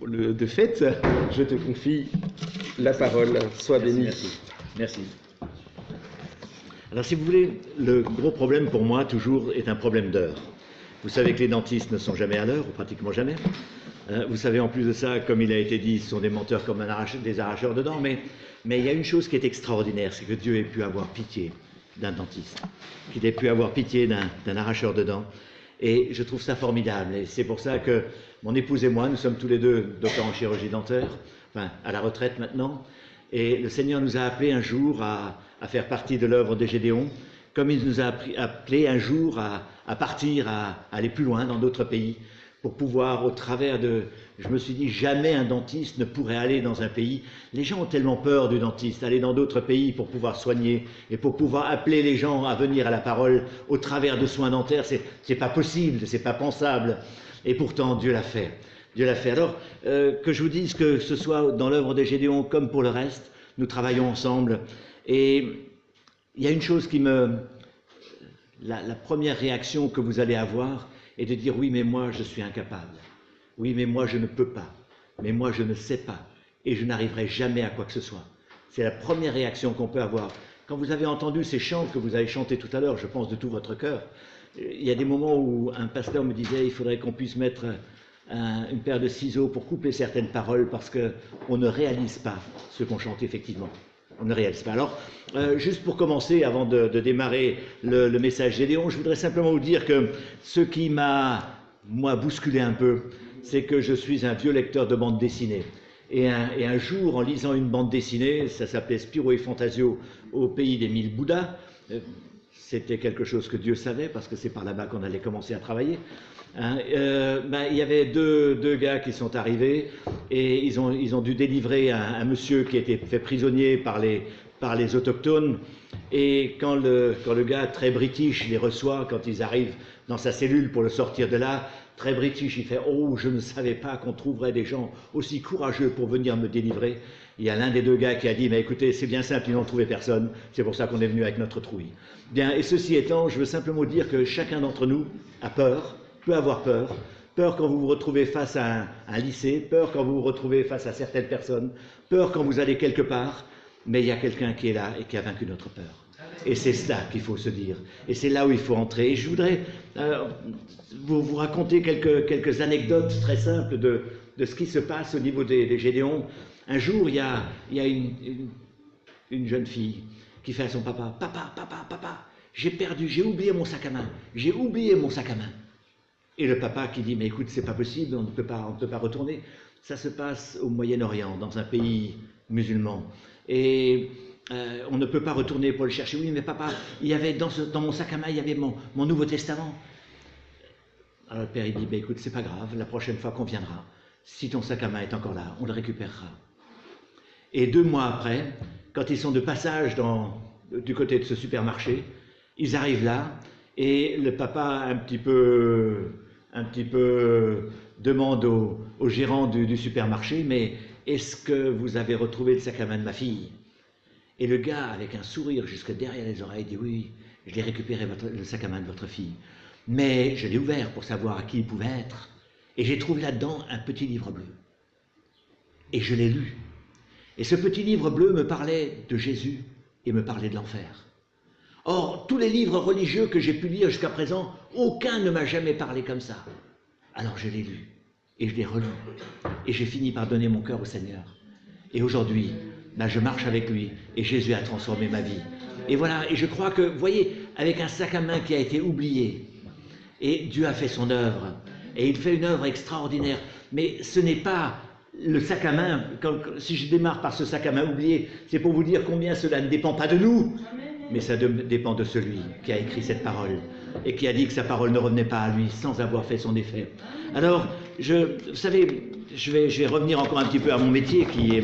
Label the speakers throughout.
Speaker 1: de fait, je te confie la parole. Sois béni.
Speaker 2: Merci. Merci. Alors, si vous voulez, le gros problème pour moi, toujours, est un problème d'heure. Vous savez que les dentistes ne sont jamais à l'heure, ou pratiquement jamais. Vous savez, en plus de ça, comme il a été dit, ce sont des menteurs comme des arracheurs de dents. Mais il y a une chose qui est extraordinaire, c'est que Dieu ait pu avoir pitié d'un dentiste, qu'il ait pu avoir pitié d'un arracheur de dents. Et je trouve ça formidable. Et c'est pour ça que mon épouse et moi, nous sommes tous les deux docteurs en chirurgie dentaire, enfin, à la retraite maintenant. Et le Seigneur nous a appelés un jour à faire partie de l'œuvre de Gédéon, comme il nous a appelés un jour à partir, à aller plus loin dans d'autres pays, pour pouvoir, au travers de... Je me suis dit, jamais un dentiste ne pourrait aller dans un pays. Les gens ont tellement peur du dentiste, aller dans d'autres pays pour pouvoir soigner et pour pouvoir appeler les gens à venir à la parole au travers de soins dentaires. C'est pas possible, c'est pas pensable. Et pourtant, Dieu l'a fait. Dieu l'a fait. Alors, que je vous dise que ce soit dans l'œuvre de Gédéon comme pour le reste, nous travaillons ensemble. Et il y a une chose qui me... La première réaction que vous allez avoir est de dire « oui, mais moi, je suis incapable. Oui, mais moi, je ne peux pas. Mais moi, je ne sais pas. Et je n'arriverai jamais à quoi que ce soit. » C'est la première réaction qu'on peut avoir. Quand vous avez entendu ces chants que vous avez chantés tout à l'heure, je pense de tout votre cœur, il y a des moments où un pasteur me disait « il faudrait qu'on puisse mettre une paire de ciseaux pour couper certaines paroles parce qu'on ne réalise pas ce qu'on chante effectivement. » On ne réalise pas. Alors, juste pour commencer, avant de démarrer le message Gédéon, je voudrais simplement vous dire que ce qui m'a, moi, bousculé un peu, c'est que je suis un vieux lecteur de bande dessinée. Et un jour, en lisant une bande dessinée, ça s'appelait Spirou et Fantasio au pays des 1000 Bouddhas, c'était quelque chose que Dieu savait, parce que c'est par là-bas qu'on allait commencer à travailler. Il y avait deux gars qui sont arrivés et ils ont dû délivrer un monsieur qui était fait prisonnier par les autochtones. Et quand le gars très british les reçoit, quand ils arrivent dans sa cellule pour le sortir de là, très british, il fait « Oh, je ne savais pas qu'on trouverait des gens aussi courageux pour venir me délivrer. » Il y a l'un des deux gars qui a dit « Mais écoutez, c'est bien simple, ils n'ont trouvé personne, c'est pour ça qu'on est venu avec notre trouille. » Bien, et ceci étant, je veux simplement dire que chacun d'entre nous a peur, peut avoir peur. Peur quand vous vous retrouvez face à un lycée, peur quand vous vous retrouvez face à certaines personnes, peur quand vous allez quelque part, mais il y a quelqu'un qui est là et qui a vaincu notre peur. Et c'est cela qu'il faut se dire. Et c'est là où il faut entrer. Et je voudrais vous raconter quelques anecdotes très simples de ce qui se passe au niveau des Gédéons. Un jour, il y a une jeune fille qui fait à son papa, « Papa, papa, papa, j'ai oublié mon sac à main, j'ai oublié mon sac à main. » Et le papa qui dit « Mais écoute, c'est pas possible, on ne peut pas retourner. » Ça se passe au Moyen-Orient, dans un pays musulman. Et on ne peut pas retourner pour le chercher. « Oui, mais papa, il y avait dans mon sac à main, il y avait mon Nouveau Testament. » Alors le père, il dit « Écoute, c'est pas grave, la prochaine fois qu'on viendra, si ton sac à main est encore là, on le récupérera. » Et 2 mois après, quand ils sont de passage du côté de ce supermarché, ils arrivent là, et le papa, un petit peu demande au gérant du supermarché, « Mais est-ce que vous avez retrouvé le sac à main de ma fille ?» Et le gars, avec un sourire jusque derrière les oreilles, dit « Oui, je l'ai récupéré, le sac à main de votre fille. Mais je l'ai ouvert pour savoir à qui il pouvait être. Et j'ai trouvé là-dedans un petit livre bleu. Et je l'ai lu. Et ce petit livre bleu me parlait de Jésus et me parlait de l'enfer. Or, tous les livres religieux que j'ai pu lire jusqu'à présent, aucun ne m'a jamais parlé comme ça. Alors je l'ai lu, et je l'ai relu, et j'ai fini par donner mon cœur au Seigneur. Et aujourd'hui, je marche avec lui, et Jésus a transformé ma vie. Et voilà, et je crois que, vous voyez, avec un sac à main qui a été oublié, et Dieu a fait son œuvre, et il fait une œuvre extraordinaire, mais ce n'est pas le sac à main, si je démarre par ce sac à main oublié, c'est pour vous dire combien cela ne dépend pas de nous, mais ça dépend de celui qui a écrit cette parole et qui a dit que sa parole ne revenait pas à lui sans avoir fait son effet. Alors, vous savez, je vais revenir encore un petit peu à mon métier qui est...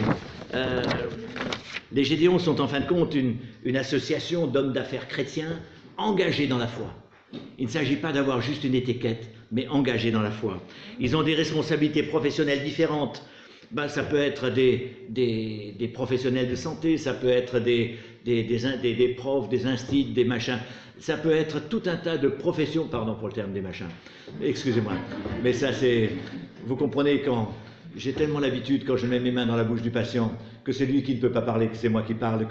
Speaker 2: les Gédéons sont en fin de compte une association d'hommes d'affaires chrétiens engagés dans la foi. Il ne s'agit pas d'avoir juste une étiquette, mais engagés dans la foi. Ils ont des responsabilités professionnelles différentes. Ça peut être des professionnels de santé, ça peut être des profs, des instits, des machins. Ça peut être tout un tas de professions, pardon pour le terme des machins, excusez-moi. Mais ça c'est, vous comprenez, j'ai tellement l'habitude, quand je mets mes mains dans la bouche du patient, que c'est lui qui ne peut pas parler, que c'est moi qui parle,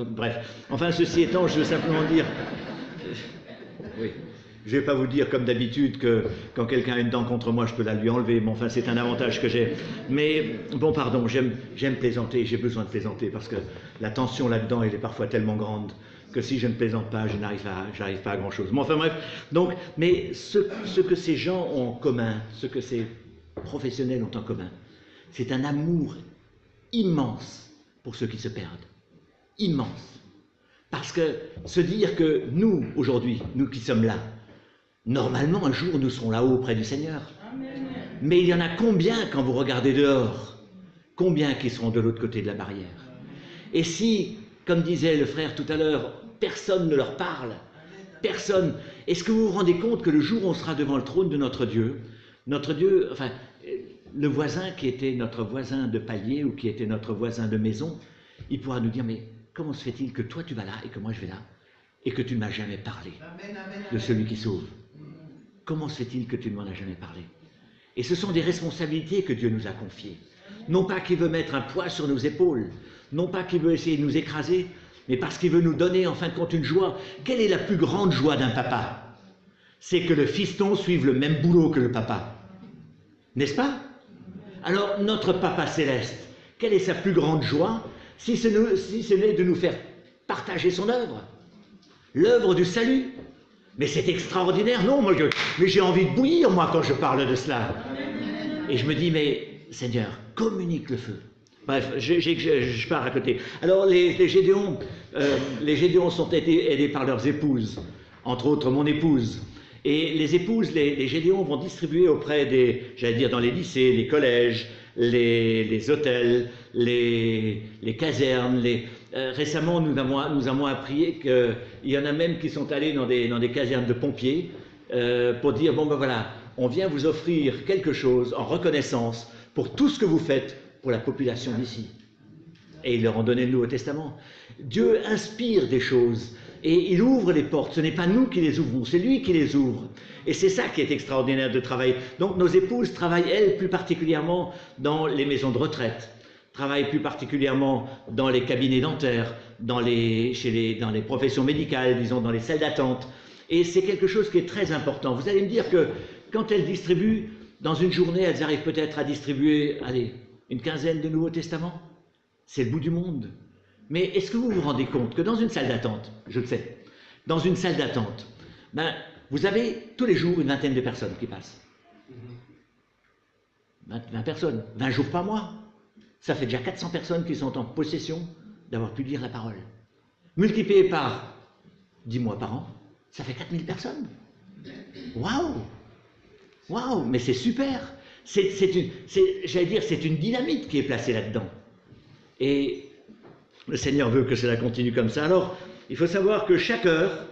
Speaker 2: bref. Enfin, ceci étant, je veux simplement dire... Oui. Je ne vais pas vous dire, comme d'habitude, que quand quelqu'un a une dent contre moi, je peux la lui enlever. Mais enfin, c'est un avantage que j'ai. Mais, bon, pardon, j'aime plaisanter, j'ai besoin de plaisanter, parce que la tension là-dedans, elle est parfois tellement grande que si je ne plaisante pas, je n'arrive pas à grand-chose. Mais enfin, bref. Donc, mais ce que ces gens ont en commun, ce que ces professionnels ont en commun, c'est un amour immense pour ceux qui se perdent. Immense. Parce que se dire que nous, aujourd'hui, nous qui sommes là, normalement, un jour, nous serons là-haut auprès du Seigneur. Mais il y en a combien, quand vous regardez dehors, combien qui seront de l'autre côté de la barrière? Et si, comme disait le frère tout à l'heure, personne ne leur parle, personne, est-ce que vous vous rendez compte que le jour où on sera devant le trône de notre Dieu, enfin, le voisin qui était notre voisin de palier ou qui était notre voisin de maison, il pourra nous dire, mais comment se fait-il que toi tu vas là et que moi je vais là et que tu ne m'as jamais parlé de celui qui sauve? Comment se fait-il que tu ne m'en as jamais parlé? Et ce sont des responsabilités que Dieu nous a confiées. Non pas qu'il veut mettre un poids sur nos épaules, non pas qu'il veut essayer de nous écraser, mais parce qu'il veut nous donner en fin de compte une joie. Quelle est la plus grande joie d'un papa? C'est que le fiston suive le même boulot que le papa. N'est-ce pas? Alors notre Papa Céleste, quelle est sa plus grande joie si ce n'est de nous faire partager son œuvre? L'œuvre du salut. Mais c'est extraordinaire, non, mais j'ai envie de bouillir, moi, quand je parle de cela. Et je me dis, mais Seigneur, communique le feu. Bref, je pars à côté. Alors, les Gédéons sont aidés par leurs épouses, entre autres mon épouse. Et les épouses, les Gédéons vont distribuer auprès dans les lycées, les collèges, les hôtels, les casernes, récemment, nous avons appris qu'il y en a même qui sont allés dans des casernes de pompiers pour dire, bon ben voilà, on vient vous offrir quelque chose en reconnaissance pour tout ce que vous faites pour la population d'ici. Et ils leur ont donné le Nouveau Testament. Dieu inspire des choses et il ouvre les portes. Ce n'est pas nous qui les ouvrons, c'est lui qui les ouvre. Et c'est ça qui est extraordinaire de travailler. Donc nos épouses travaillent, elles, plus particulièrement dans les maisons de retraite, travaillent plus particulièrement dans les cabinets dentaires, dans les professions médicales, disons, dans les salles d'attente. Et c'est quelque chose qui est très important. Vous allez me dire que quand elles distribuent, dans une journée, elles arrivent peut-être à distribuer, allez, une quinzaine de Nouveaux Testaments. C'est le bout du monde. Mais est-ce que vous vous rendez compte que dans une salle d'attente, je le sais, dans une salle d'attente, ben, vous avez tous les jours une vingtaine de personnes qui passent. 20 personnes, 20 jours par mois. Ça fait déjà 400 personnes qui sont en possession d'avoir pu lire la parole. Multiplié par 10 mois par an, ça fait 4000 personnes. Waouh! Waouh! Mais c'est super! J'allais dire, c'est une dynamite qui est placée là-dedans. Et le Seigneur veut que cela continue comme ça. Alors, il faut savoir que chaque heure,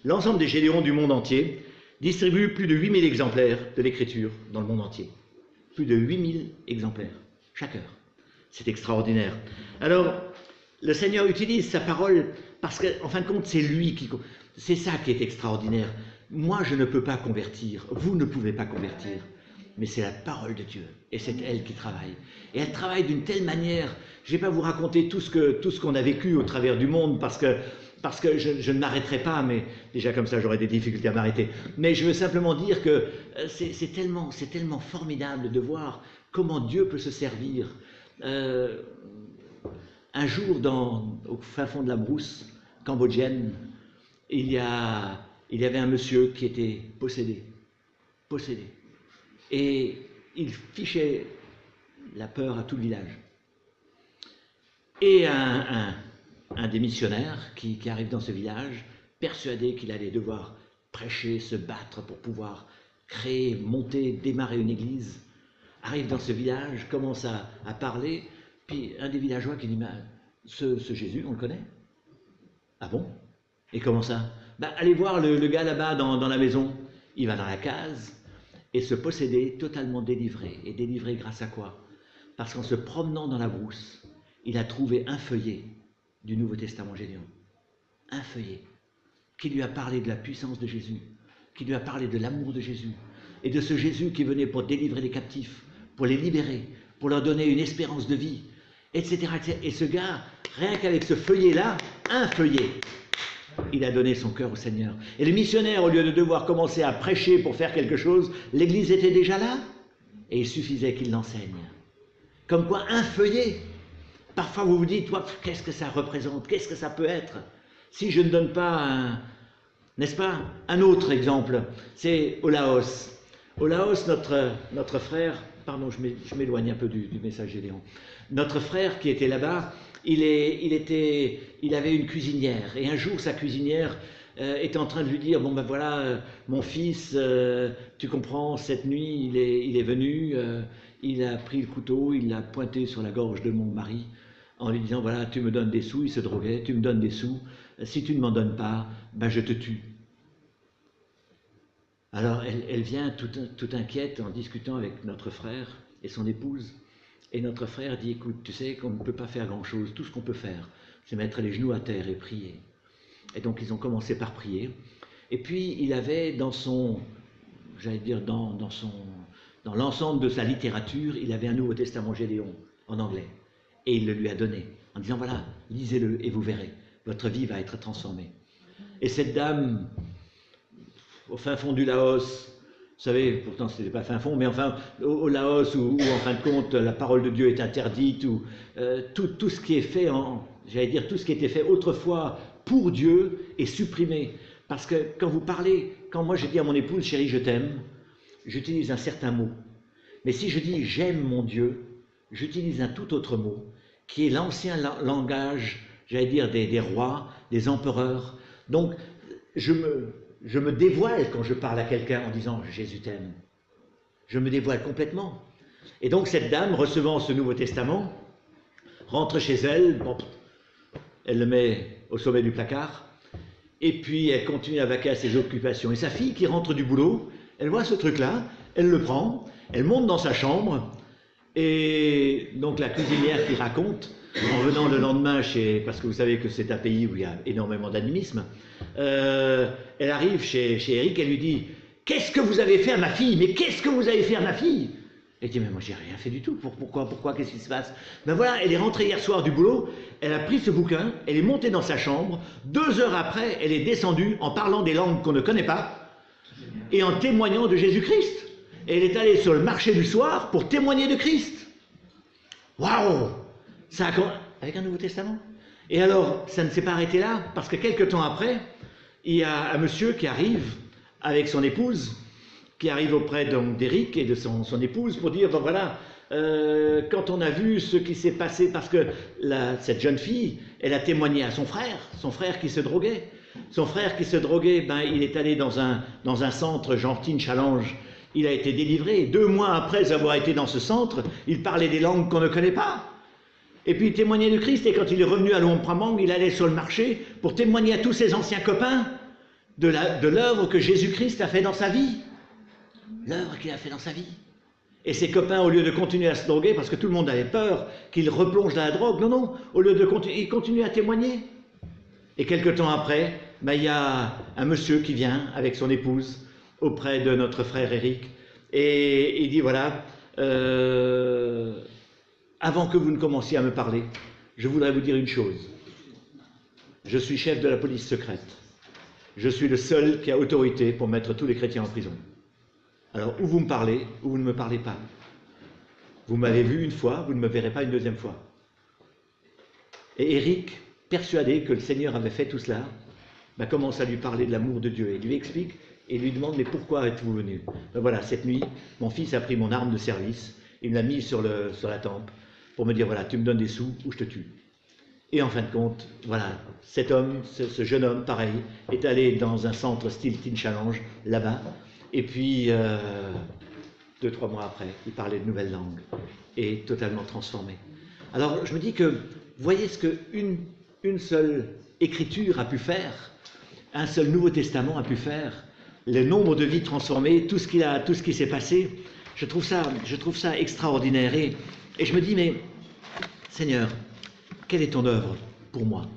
Speaker 2: l'ensemble des Gédéons du monde entier distribuent plus de 8000 exemplaires de l'Écriture dans le monde entier. Plus de 8000 exemplaires, chaque heure. C'est extraordinaire. Alors, le Seigneur utilise sa parole parce qu'en fin de compte, c'est lui qui... C'est ça qui est extraordinaire. Moi, je ne peux pas convertir. Vous ne pouvez pas convertir. Mais c'est la parole de Dieu. Et c'est elle qui travaille. Et elle travaille d'une telle manière... Je ne vais pas vous raconter tout ce qu'on a vécu au travers du monde parce que je ne m'arrêterai pas, mais déjà comme ça, j'aurais des difficultés à m'arrêter. Mais je veux simplement dire que c'est tellement formidable de voir comment Dieu peut se servir. Un jour, au fin fond de la brousse cambodgienne, il y avait un monsieur qui était possédé. Et il fichait la peur à tout le village. Et un des missionnaires qui arrive dans ce village, persuadé qu'il allait devoir prêcher, se battre pour pouvoir créer, monter, démarrer une église, arrive dans ce village, commence à parler, puis un des villageois qui dit, ce Jésus, on le connaît? Ah bon? Et comment ça? Allez voir le gars là-bas dans la maison. Il va dans la case, et se posséder totalement délivré. Et délivré grâce à quoi? Parce qu'en se promenant dans la brousse, il a trouvé un feuillet du Nouveau Testament Gédéon. Un feuillet qui lui a parlé de la puissance de Jésus, qui lui a parlé de l'amour de Jésus, et de ce Jésus qui venait pour délivrer les captifs, pour les libérer, pour leur donner une espérance de vie, etc. etc. Et ce gars, rien qu'avec ce feuillet-là, un feuillet, il a donné son cœur au Seigneur. Et les missionnaires, au lieu de devoir commencer à prêcher pour faire quelque chose, l'Église était déjà là, et il suffisait qu'il l'enseigne. Comme quoi, un feuillet, parfois vous vous dites, qu'est-ce que ça représente, qu'est-ce que ça peut être? Si je ne donne pas un, n'est-ce pas, un autre exemple, c'est au Laos. Au Laos, notre frère, pardon, je m'éloigne un peu du message Gédéon, notre frère qui était là-bas, il avait une cuisinière, et un jour sa cuisinière était en train de lui dire, bon ben voilà, mon fils, tu comprends, cette nuit il est venu, il a pris le couteau, il l'a pointé sur la gorge de mon mari, en lui disant, voilà, tu me donnes des sous, il se droguait, tu me donnes des sous, si tu ne m'en donnes pas, ben je te tue. Alors elle vient tout inquiète en discutant avec notre frère et son épouse, et notre frère dit, écoute, tu sais qu'on ne peut pas faire grand-chose, tout ce qu'on peut faire, c'est mettre les genoux à terre et prier. Et donc ils ont commencé par prier, et puis il avait dans son, j'allais dire dans l'ensemble de sa littérature, il avait un Nouveau Testament Gédéon en anglais, et il le lui a donné, en disant, voilà, lisez-le et vous verrez, votre vie va être transformée. Et cette dame, au fin fond du Laos, vous savez, pourtant ce n'était pas fin fond, mais enfin au Laos où en fin de compte la parole de Dieu est interdite, où tout ce qui est fait, j'allais dire tout ce qui était fait autrefois pour Dieu est supprimé. Parce que quand vous parlez, quand moi je dis à mon épouse, chérie je t'aime, j'utilise un certain mot. Mais si je dis j'aime mon Dieu, j'utilise un tout autre mot, qui est l'ancien langage, j'allais dire des rois, des empereurs. Donc je me dévoile quand je parle à quelqu'un en disant « Jésus t'aime ». Je me dévoile complètement. Et donc cette dame, recevant ce Nouveau Testament, rentre chez elle, bon, elle le met au sommet du placard, et puis elle continue à vaquer à ses occupations. Et sa fille qui rentre du boulot, elle voit ce truc-là, elle le prend, elle monte dans sa chambre, et donc la cuisinière qui raconte, en venant le lendemain parce que vous savez que c'est un pays où il y a énormément d'animisme, elle arrive chez Eric, elle lui dit « Qu'est-ce que vous avez fait à ma fille? Mais qu'est-ce que vous avez fait à ma fille ?» Elle dit « Mais moi j'ai rien fait du tout, pourquoi, qu'est-ce qui se passe ?» Ben voilà, elle est rentrée hier soir du boulot, elle a pris ce bouquin, elle est montée dans sa chambre, 2 heures après, elle est descendue en parlant des langues qu'on ne connaît pas et en témoignant de Jésus-Christ. Et elle est allée sur le marché du soir pour témoigner de Christ. Waouh! Ça avec un Nouveau Testament. Et alors, ça ne s'est pas arrêté là, parce que quelques temps après, il y a un monsieur qui arrive avec son épouse, qui arrive auprès d'Éric et de son épouse pour dire, ben voilà, quand on a vu ce qui s'est passé, parce que cette jeune fille, elle a témoigné à son frère qui se droguait. Son frère qui se droguait, ben, il est allé dans un centre genre Teen Challenge, il a été délivré. 2 mois après avoir été dans ce centre, il parlait des langues qu'on ne connaît pas. Et puis il témoignait de Christ, et quand il est revenu à Luang Prabang, il allait sur le marché pour témoigner à tous ses anciens copains de l'œuvre que Jésus-Christ a fait dans sa vie. L'œuvre qu'il a fait dans sa vie. Et ses copains, au lieu de continuer à se droguer, parce que tout le monde avait peur qu'il replonge dans la drogue, non, au lieu de continuer, il continue à témoigner. Et quelque temps après, ben, il y a un monsieur qui vient avec son épouse auprès de notre frère Eric, et il dit, voilà, avant que vous ne commenciez à me parler, je voudrais vous dire une chose. Je suis chef de la police secrète. Je suis le seul qui a autorité pour mettre tous les chrétiens en prison. Alors, ou vous me parlez, ou vous ne me parlez pas. Vous m'avez vu une fois, vous ne me verrez pas une deuxième fois. Et Eric, persuadé que le Seigneur avait fait tout cela, ben, commence à lui parler de l'amour de Dieu. Il lui explique et lui demande, mais pourquoi êtes-vous venu? Ben voilà, cette nuit, mon fils a pris mon arme de service, il me l'a mise sur la tempe, pour me dire, voilà, tu me donnes des sous ou je te tue. Et en fin de compte, voilà, cet homme, ce jeune homme, pareil, est allé dans un centre style Teen Challenge, là-bas, et puis, 2-3 mois après, il parlait de nouvelles langues, et totalement transformé. Alors, je me dis que, voyez ce qu'une seule écriture a pu faire, un seul Nouveau Testament a pu faire, le nombre de vies transformées, tout ce qui s'est passé, je trouve ça extraordinaire. Et je me dis, mais Seigneur, quelle est ton œuvre pour moi?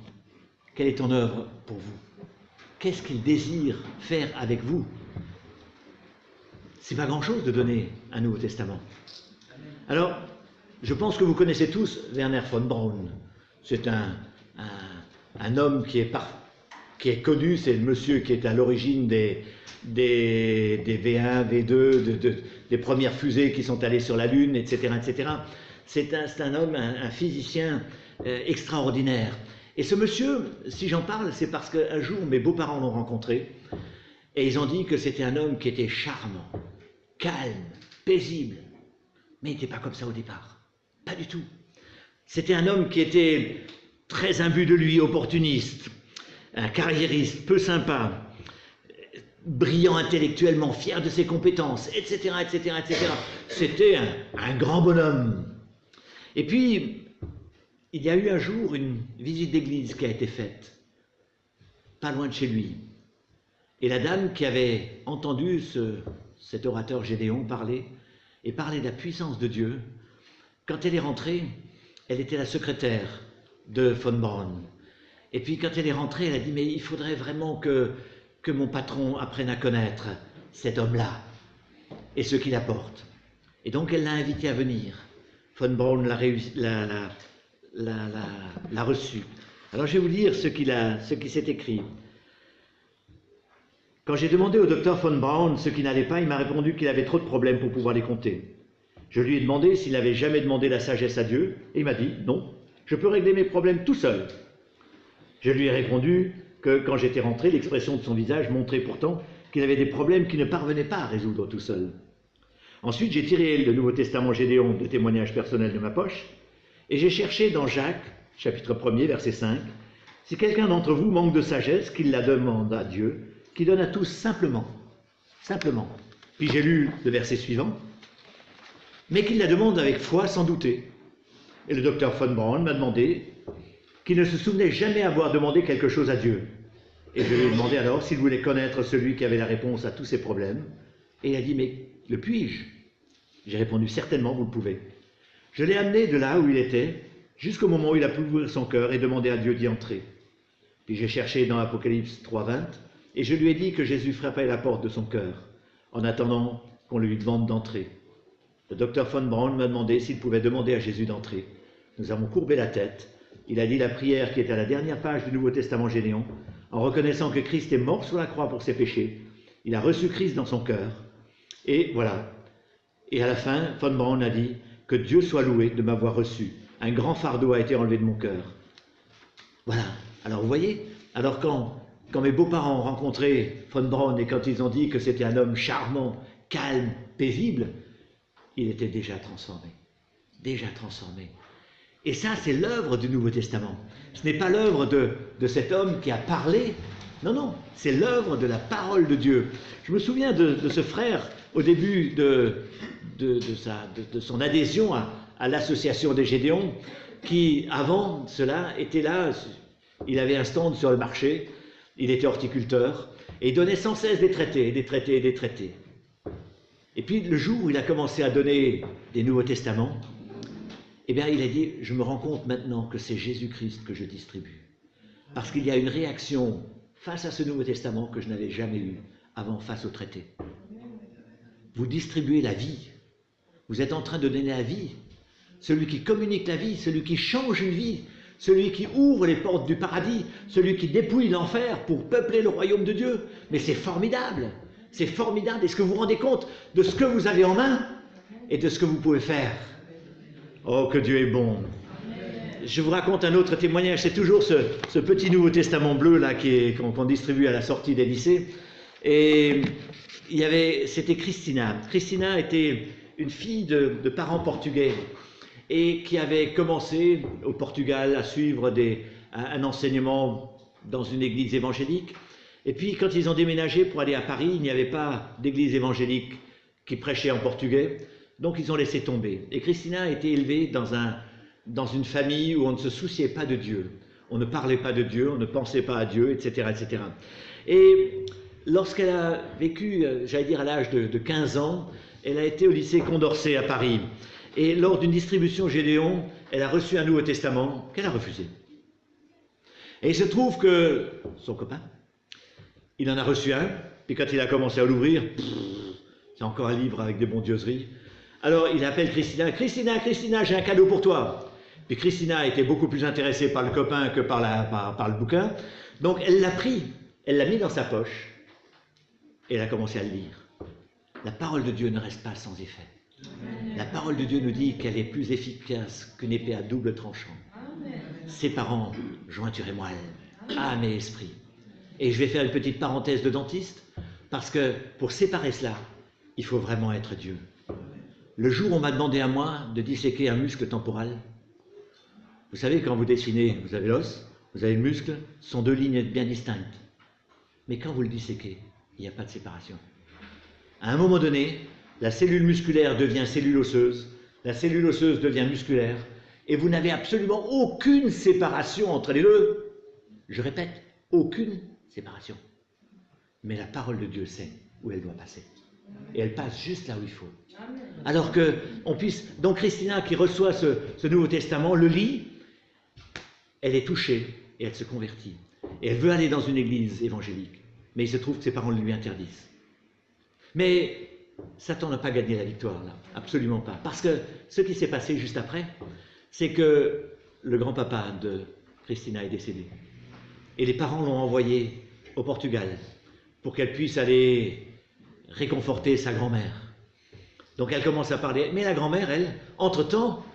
Speaker 2: Quelle est ton œuvre pour vous? Qu'est-ce qu'il désire faire avec vous? C'est pas grand-chose de donner un Nouveau Testament. Alors, Je pense que vous connaissez tous Werner von Braun. C'est un homme qui est connu, c'est le monsieur qui est à l'origine des V1, V2, des premières fusées qui sont allées sur la Lune, etc. etc. C'est un homme, un physicien extraordinaire. Et ce monsieur, si j'en parle, c'est parce qu'un jour, mes beaux-parents l'ont rencontré et ils ont dit que c'était un homme qui était charmant, calme, paisible. Mais il n'était pas comme ça au départ. Pas du tout. C'était un homme qui était très imbu de lui, opportuniste, un carriériste, peu sympa, brillant intellectuellement, fier de ses compétences, etc., etc., etc. C'était un grand bonhomme. Et puis, il y a eu un jour une visite d'église qui a été faite, pas loin de chez lui. Et la dame qui avait entendu cet orateur Gédéon parler, et parler de la puissance de Dieu, quand elle est rentrée, elle était la secrétaire de von Braun. Et puis quand elle est rentrée, elle a dit « Mais il faudrait vraiment que mon patron apprenne à connaître cet homme-là et ce qu'il apporte. » Et donc elle l'a invité à venir. Von Braun l'a reçu. Alors je vais vous lire ce qui s'est écrit. Quand j'ai demandé au docteur von Braun ce qui n'allait pas, il m'a répondu qu'il avait trop de problèmes pour pouvoir les compter. Je lui ai demandé s'il n'avait jamais demandé la sagesse à Dieu, et il m'a dit « Non, je peux régler mes problèmes tout seul. » Je lui ai répondu que quand j'étais rentré, l'expression de son visage montrait pourtant qu'il avait des problèmes qu'il ne parvenait pas à résoudre tout seul. Ensuite, j'ai tiré le Nouveau Testament Gédéon de témoignages personnels de ma poche, et j'ai cherché dans Jacques, chapitre 1er, verset 5, « Si quelqu'un d'entre vous manque de sagesse, qu'il la demande à Dieu, qui donne à tous simplement. » Simplement. Puis j'ai lu le verset suivant, « Mais qu'il la demande avec foi sans douter. » Et le docteur von Braun m'a demandé qu'il ne se souvenait jamais avoir demandé quelque chose à Dieu. Et je lui ai demandé alors s'il voulait connaître celui qui avait la réponse à tous ses problèmes. Et il a dit « Mais le puis-je » J'ai répondu « Certainement, vous le pouvez. » Je l'ai amené de là où il était, jusqu'au moment où il a pu ouvrir son cœur et demander à Dieu d'y entrer. Puis j'ai cherché dans Apocalypse 3:20, et je lui ai dit que Jésus frappait à la porte de son cœur, en attendant qu'on lui demande d'entrer. Le docteur von Braun m'a demandé s'il pouvait demander à Jésus d'entrer. Nous avons courbé la tête. Il a dit la prière qui est à la dernière page du Nouveau Testament Gédéon, en reconnaissant que Christ est mort sur la croix pour ses péchés. Il a reçu Christ dans son cœur. Et voilà. Et à la fin, von Braun a dit que Dieu soit loué de m'avoir reçu. Un grand fardeau a été enlevé de mon cœur. Voilà. Alors vous voyez, alors quand mes beaux-parents ont rencontré von Braun et quand ils ont dit que c'était un homme charmant, calme, paisible, il était déjà transformé. Déjà transformé. Et ça, c'est l'œuvre du Nouveau Testament. Ce n'est pas l'œuvre de cet homme qui a parlé. Non, non, c'est l'œuvre de la parole de Dieu. Je me souviens de ce frère au début de son adhésion à l'association des Gédéons, qui avant cela était là, il avait un stand sur le marché, il était horticulteur, et il donnait sans cesse des traités, des traités, des traités. Et puis le jour où il a commencé à donner des Nouveaux Testaments, eh bien il a dit, je me rends compte maintenant que c'est Jésus-Christ que je distribue. Parce qu'il y a une réaction face à ce Nouveau Testament que je n'avais jamais eue avant face au traité. Vous distribuez la vie. Vous êtes en train de donner la vie. Celui qui communique la vie, celui qui change une vie, celui qui ouvre les portes du paradis, celui qui dépouille l'enfer pour peupler le royaume de Dieu. Mais c'est formidable. C'est formidable. Est-ce que vous vous rendez compte de ce que vous avez en main et de ce que vous pouvez faire? Oh, que Dieu est bon. Je vous raconte un autre témoignage. C'est toujours ce petit Nouveau Testament bleu là qu'on distribue à la sortie des lycées. Et c'était Christina. Christina était une fille de parents portugais et qui avait commencé au Portugal à suivre un enseignement dans une église évangélique. Et puis quand ils ont déménagé pour aller à Paris, il n'y avait pas d'église évangélique qui prêchait en portugais, donc ils ont laissé tomber. Et Christina a été élevée dans une famille où on ne se souciait pas de Dieu. On ne parlait pas de Dieu, on ne pensait pas à Dieu, etc. etc. Et lorsqu'elle a vécu, j'allais dire à l'âge de 15 ans, elle a été au lycée Condorcet à Paris. Et lors d'une distribution Gédéon, elle a reçu un Nouveau Testament qu'elle a refusé. Et il se trouve que son copain, il en a reçu un, puis quand il a commencé à l'ouvrir, c'est encore un livre avec des bondieuseries. Alors il appelle Christina, Christina, Christina, j'ai un cadeau pour toi. Puis Christina était beaucoup plus intéressée par le copain que par le bouquin. Donc elle l'a pris, elle l'a mis dans sa poche et elle a commencé à le lire. La parole de Dieu ne reste pas sans effet. La parole de Dieu nous dit qu'elle est plus efficace qu'une épée à double tranchant. Séparant jointure et moelle, âme et esprit. Et je vais faire une petite parenthèse de dentiste, parce que pour séparer cela, il faut vraiment être Dieu. Le jour où on m'a demandé à moi de disséquer un muscle temporal, vous savez, quand vous dessinez, vous avez l'os, vous avez le muscle, ce sont deux lignes bien distinctes. Mais quand vous le disséquez, il n'y a pas de séparation. À un moment donné, la cellule musculaire devient cellule osseuse, la cellule osseuse devient musculaire, et vous n'avez absolument aucune séparation entre les deux. Je répète, aucune séparation. Mais la parole de Dieu sait où elle doit passer. Et elle passe juste là où il faut. Alors que on puisse... Donc Christina qui reçoit ce Nouveau Testament, le lit, elle est touchée et elle se convertit. Et elle veut aller dans une église évangélique. Mais il se trouve que ses parents le lui interdisent. Mais Satan n'a pas gagné la victoire là, absolument pas. Parce que ce qui s'est passé juste après, c'est que le grand-papa de Christina est décédé. Et les parents l'ont envoyé au Portugal pour qu'elle puisse aller réconforter sa grand-mère. Donc elle commence à parler. Mais la grand-mère, elle, entre-temps,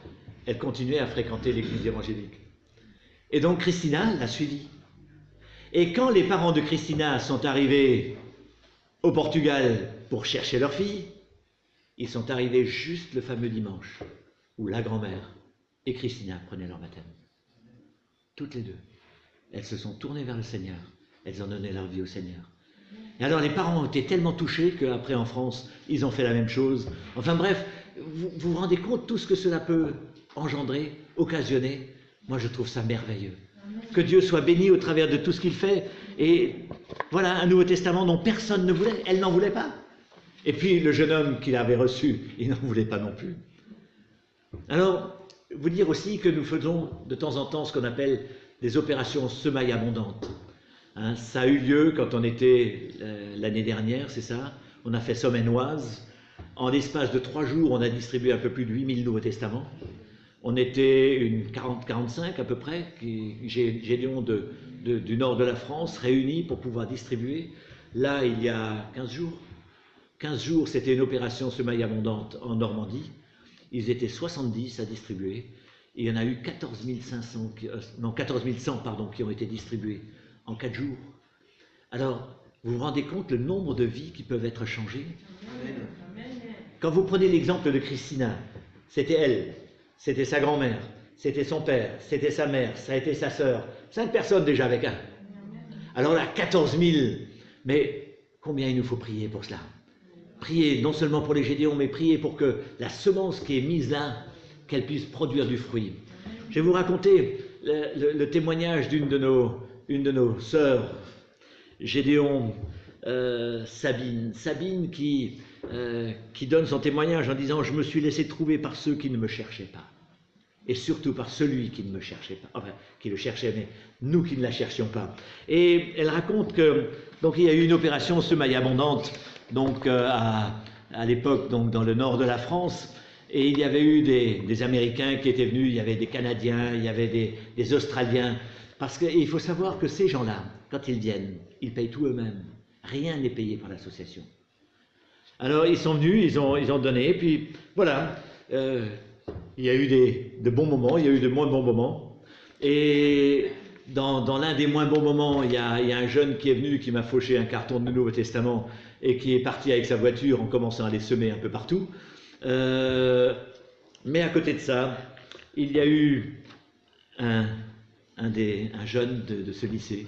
Speaker 2: elle continuait à fréquenter l'église évangélique. Et donc Christina l'a suivie. Et quand les parents de Christina sont arrivés au Portugal pour chercher leur fille, ils sont arrivés juste le fameux dimanche où la grand-mère et Christina prenaient leur baptême. Toutes les deux. Elles se sont tournées vers le Seigneur. Elles ont donné leur vie au Seigneur. Et alors les parents ont été tellement touchés qu'après en France, ils ont fait la même chose. Enfin bref, vous vous rendez compte tout ce que cela peut engendrer, occasionner. Moi je trouve ça merveilleux. Que Dieu soit béni au travers de tout ce qu'il fait. Et voilà un Nouveau Testament dont personne ne voulait. Elle n'en voulait pas. Et puis le jeune homme qui l'avait reçu, il n'en voulait pas non plus. Alors, vous dire aussi que nous faisons de temps en temps ce qu'on appelle des opérations semailles abondantes. Hein, ça a eu lieu quand on était l'année dernière, c'est ça. On a fait Somme-et-Noise. En l'espace de 3 jours, on a distribué un peu plus de 8000 Nouveaux Testaments. On était une 40-45 à peu près, Gédéon du nord de la France, réunis pour pouvoir distribuer. Là, il y a 15 jours. 15 jours, c'était une opération semaille abondante en Normandie. Ils étaient 70 à distribuer. Et il y en a eu 14 100 qui ont été distribués en 4 jours. Alors, vous vous rendez compte le nombre de vies qui peuvent être changées? Quand vous prenez l'exemple de Christina, c'était elle, c'était sa grand-mère, c'était son père, c'était sa mère, ça a été sa sœur. 5 personnes déjà avec elle. Alors là, 14 000. Mais combien il nous faut prier pour cela? Prier non seulement pour les Gédéons, mais prier pour que la semence qui est mise là, qu'elle puisse produire du fruit. Je vais vous raconter le témoignage d'une de nos sœurs, Gédéon, Sabine. Sabine qui donne son témoignage en disant « Je me suis laissé trouver par ceux qui ne me cherchaient pas. Et surtout par celui qui ne me cherchait pas. » Enfin, qui le cherchait, mais nous qui ne la cherchions pas. Et elle raconte que donc il y a eu une opération semaille abondante donc à l'époque donc dans le nord de la France. Et il y avait eu des Américains qui étaient venus, il y avait des Canadiens, il y avait des Australiens. Parce qu'il faut savoir que ces gens-là, quand ils viennent, ils payent tout eux-mêmes. Rien n'est payé par l'association. Alors ils sont venus, ils ont donné, puis voilà. Il y a eu de bons moments, il y a eu de moins bons moments. Et dans l'un des moins bons moments, il y a un jeune qui est venu, qui m'a fauché un carton du Nouveau Testament et qui est parti avec sa voiture en commençant à les semer un peu partout. Mais à côté de ça, il y a eu un jeune de ce lycée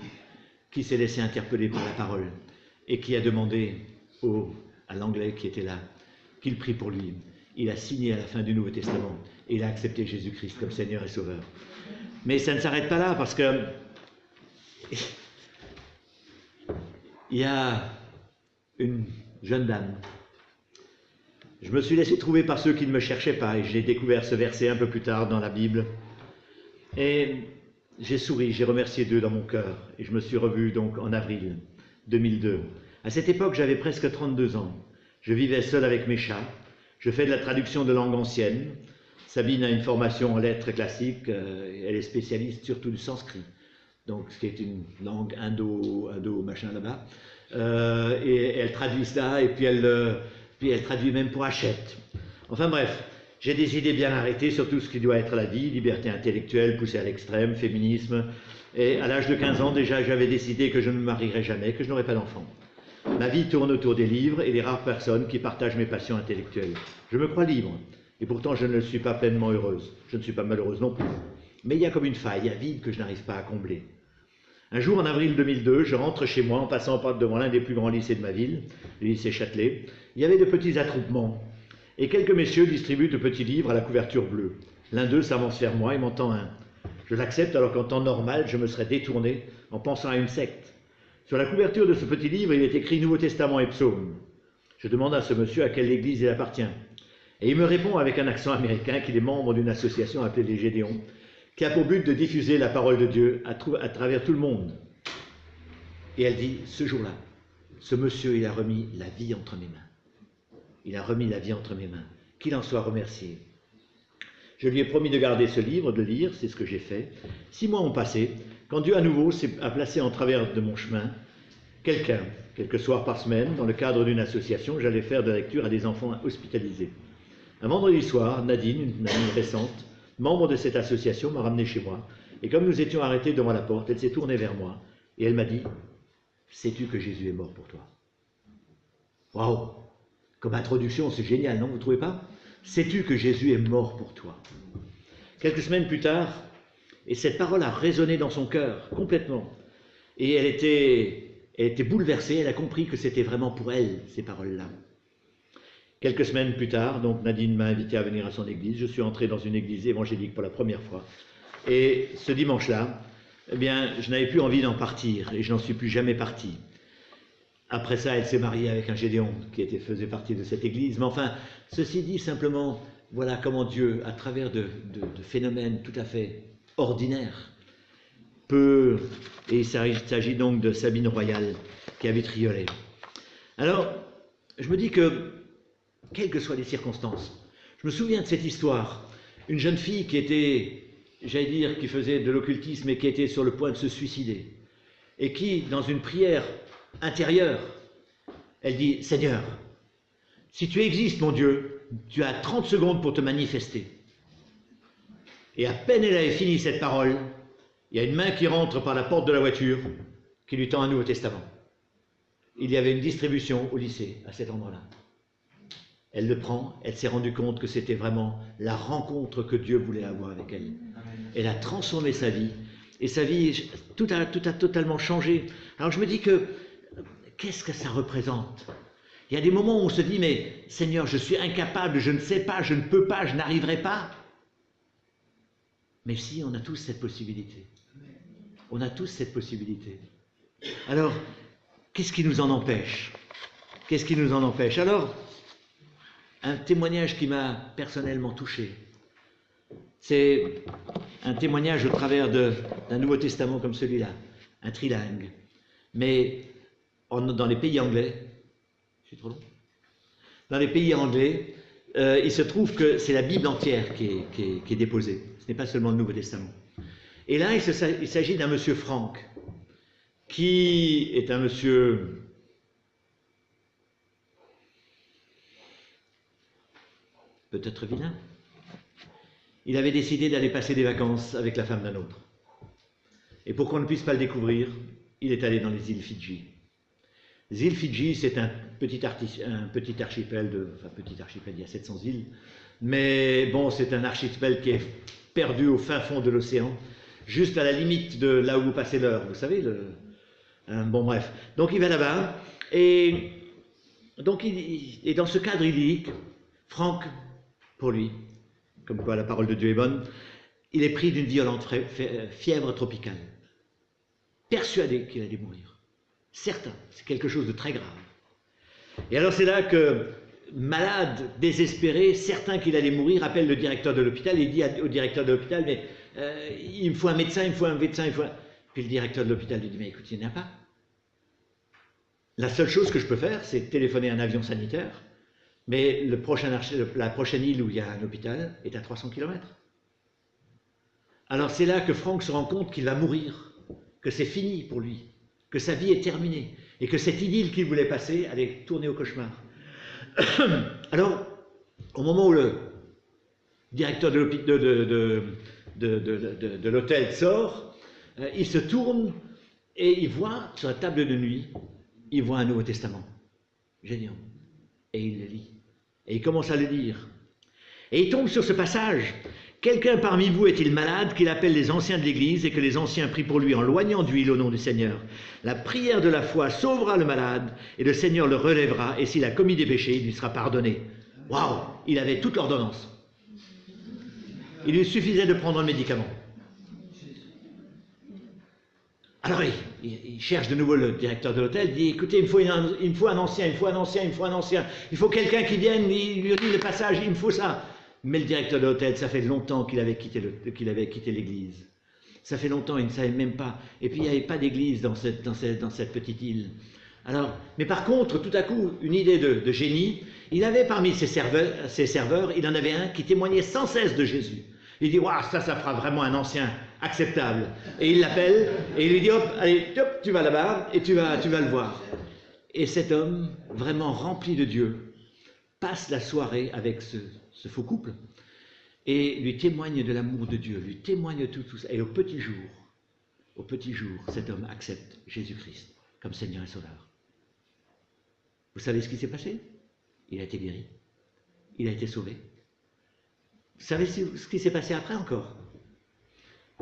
Speaker 2: qui s'est laissé interpeller par la parole et qui a demandé à l'anglais qui était là qu'il prie pour lui. Il a signé à la fin du Nouveau Testament et il a accepté Jésus-Christ comme Seigneur et Sauveur. Mais ça ne s'arrête pas là parce que il y a une jeune dame. Je me suis laissé trouver par ceux qui ne me cherchaient pas et j'ai découvert ce verset un peu plus tard dans la Bible. Et j'ai souri, j'ai remercié Dieu dans mon cœur et je me suis revu donc en avril 2002. À cette époque, j'avais presque 32 ans. Je vivais seul avec mes chats. Je fais de la traduction de langue ancienne. Sabine a une formation en lettres classiques, elle est spécialiste surtout du sanskrit, donc ce qui est une langue indo machin là-bas, et elle traduit cela, et puis elle traduit même pour Hachette. Enfin bref, j'ai des idées bien arrêtées sur tout ce qui doit être la vie, liberté intellectuelle poussée à l'extrême, féminisme, et à l'âge de 15 ans déjà j'avais décidé que je ne me marierais jamais, que je n'aurais pas d'enfant. Ma vie tourne autour des livres et des rares personnes qui partagent mes passions intellectuelles. Je me crois libre. Et pourtant, je ne suis pas pleinement heureuse. Je ne suis pas malheureuse non plus. Mais il y a comme une faille, un vide que je n'arrive pas à combler. Un jour, en avril 2002, je rentre chez moi en passant devant l'un des plus grands lycées de ma ville, le lycée Châtelet. Il y avait de petits attroupements. Et quelques messieurs distribuent de petits livres à la couverture bleue. L'un d'eux s'avance vers moi et m'en tend un. Je l'accepte alors qu'en temps normal, je me serais détourné en pensant à une secte. Sur la couverture de ce petit livre, il est écrit Nouveau Testament et Psaumes. Je demande à ce monsieur à quelle église il appartient. Et il me répond avec un accent américain qu'il est membre d'une association appelée les Gédéons, qui a pour but de diffuser la parole de Dieu à travers tout le monde. Et elle dit, ce jour-là, ce monsieur, il a remis la vie entre mes mains. Il a remis la vie entre mes mains. Qu'il en soit remercié. Je lui ai promis de garder ce livre, de le lire, c'est ce que j'ai fait. 6 mois ont passé, quand Dieu à nouveau a placé en travers de mon chemin quelqu'un, quelques soirs par semaine, dans le cadre d'une association, j'allais faire de la lecture à des enfants hospitalisés. Un vendredi soir, Nadine, une amie récente, membre de cette association, m'a ramené chez moi. Et comme nous étions arrêtés devant la porte, elle s'est tournée vers moi et elle m'a dit « Sais-tu que Jésus est mort pour toi ?» Waouh! Comme introduction, c'est génial, non? Vous ne trouvez pas? Sais-tu que Jésus est mort pour toi? Quelques semaines plus tard, et cette parole a résonné dans son cœur, complètement. Et elle était bouleversée, elle a compris que c'était vraiment pour elle, ces paroles-là. Quelques semaines plus tard, donc Nadine m'a invité à venir à son église. Je suis entré dans une église évangélique pour la première fois. Et ce dimanche-là, eh bien, je n'avais plus envie d'en partir et je n'en suis plus jamais parti. Après ça, elle s'est mariée avec un Gédéon qui faisait partie de cette église. Mais enfin, ceci dit simplement, voilà comment Dieu, à travers de phénomènes tout à fait ordinaires, peut, et il s'agit donc de Sabine Royal qui habite Riolet. Alors, je me dis que quelles que soient les circonstances. Je me souviens de cette histoire. Une jeune fille qui était, j'allais dire, qui faisait de l'occultisme et qui était sur le point de se suicider. Et qui, dans une prière intérieure, elle dit « Seigneur, si tu existes, mon Dieu, tu as 30 secondes pour te manifester. » Et à peine elle avait fini cette parole, il y a une main qui rentre par la porte de la voiture, qui lui tend un Nouveau Testament. Il y avait une distribution au lycée, à cet endroit-là. Elle le prend, elle s'est rendue compte que c'était vraiment la rencontre que Dieu voulait avoir avec elle. Elle a transformé sa vie, et sa vie, tout a totalement changé. Alors je me dis que, qu'est-ce que ça représente? Il y a des moments où on se dit, mais Seigneur, je suis incapable, je ne sais pas, je ne peux pas, je n'arriverai pas. Mais si, on a tous cette possibilité. On a tous cette possibilité. Alors, qu'est-ce qui nous en empêche? Qu'est-ce qui nous en empêche? Alors, un témoignage qui m'a personnellement touché, c'est un témoignage au travers d'un Nouveau Testament comme celui-là, un trilingue, mais dans les pays anglais, c'est trop long. Dans les pays anglais, il se trouve que c'est la Bible entière qui est déposée, ce n'est pas seulement le Nouveau Testament. Et là, il s'agit d'un monsieur Franck, qui est un monsieur peut-être vilain. Il avait décidé d'aller passer des vacances avec la femme d'un autre. Et pour qu'on ne puisse pas le découvrir, il est allé dans les îles Fidji. Les îles Fidji, c'est un petit archipel, il y a 700 îles, mais bon, c'est un archipel qui est perdu au fin fond de l'océan, juste à la limite de là où vous passez l'heure, vous savez, bon bref. Donc il va là-bas, et donc dans ce cadre idyllique, Franck, pour lui, comme quoi la parole de Dieu est bonne, il est pris d'une violente fièvre tropicale, persuadé qu'il allait mourir, certain, c'est quelque chose de très grave. Et alors c'est là que, malade, désespéré, certain qu'il allait mourir, appelle le directeur de l'hôpital et dit au directeur de l'hôpital, mais il me faut un médecin, il me faut un médecin, il me faut un... Puis le directeur de l'hôpital lui dit, mais écoute, il n'y en a pas. La seule chose que je peux faire, c'est téléphoner à un avion sanitaire, Mais la prochaine île où il y a un hôpital est à 300 km. Alors c'est là que Franck se rend compte qu'il va mourir, que c'est fini pour lui, que sa vie est terminée, et que cette idylle qu'il voulait passer allait tourner au cauchemar. Alors, au moment où le directeur de l'hôtel sort, il se tourne et il voit sur la table de nuit, il voit un Nouveau Testament. Génial. Et il le lit. Et il commence à le lire. Et il tombe sur ce passage. Quelqu'un parmi vous est-il malade, qu'il appelle les anciens de l'Église et que les anciens prient pour lui en loignant d'huile au nom du Seigneur. La prière de la foi sauvera le malade et le Seigneur le relèvera, et s'il a commis des péchés, il lui sera pardonné. Waouh! Il avait toute l'ordonnance. Il lui suffisait de prendre un médicament. Alors il cherche de nouveau le directeur de l'hôtel, il dit, écoutez, il me faut un ancien, il faut quelqu'un qui vienne, il lui dit le passage, il me faut ça. Mais le directeur de l'hôtel, ça fait longtemps qu'il avait quitté l'église. Ça fait longtemps, il ne savait même pas. Et puis il n'y avait pas d'église dans cette petite île. Alors, mais par contre, tout à coup, une idée de génie, il avait parmi ses serveurs, il en avait un qui témoignait sans cesse de Jésus. Il dit, waouh, ça fera vraiment un ancien acceptable. Et il l'appelle, et il lui dit, hop, allez, hop, tu vas là-bas, et tu vas le voir. Et cet homme, vraiment rempli de Dieu, passe la soirée avec ce faux couple, et lui témoigne de l'amour de Dieu, lui témoigne tout ça. Et au petit jour, cet homme accepte Jésus-Christ comme Seigneur et Sauveur. Vous savez ce qui s'est passé? Il a été guéri, il a été sauvé. Vous savez ce qui s'est passé après encore?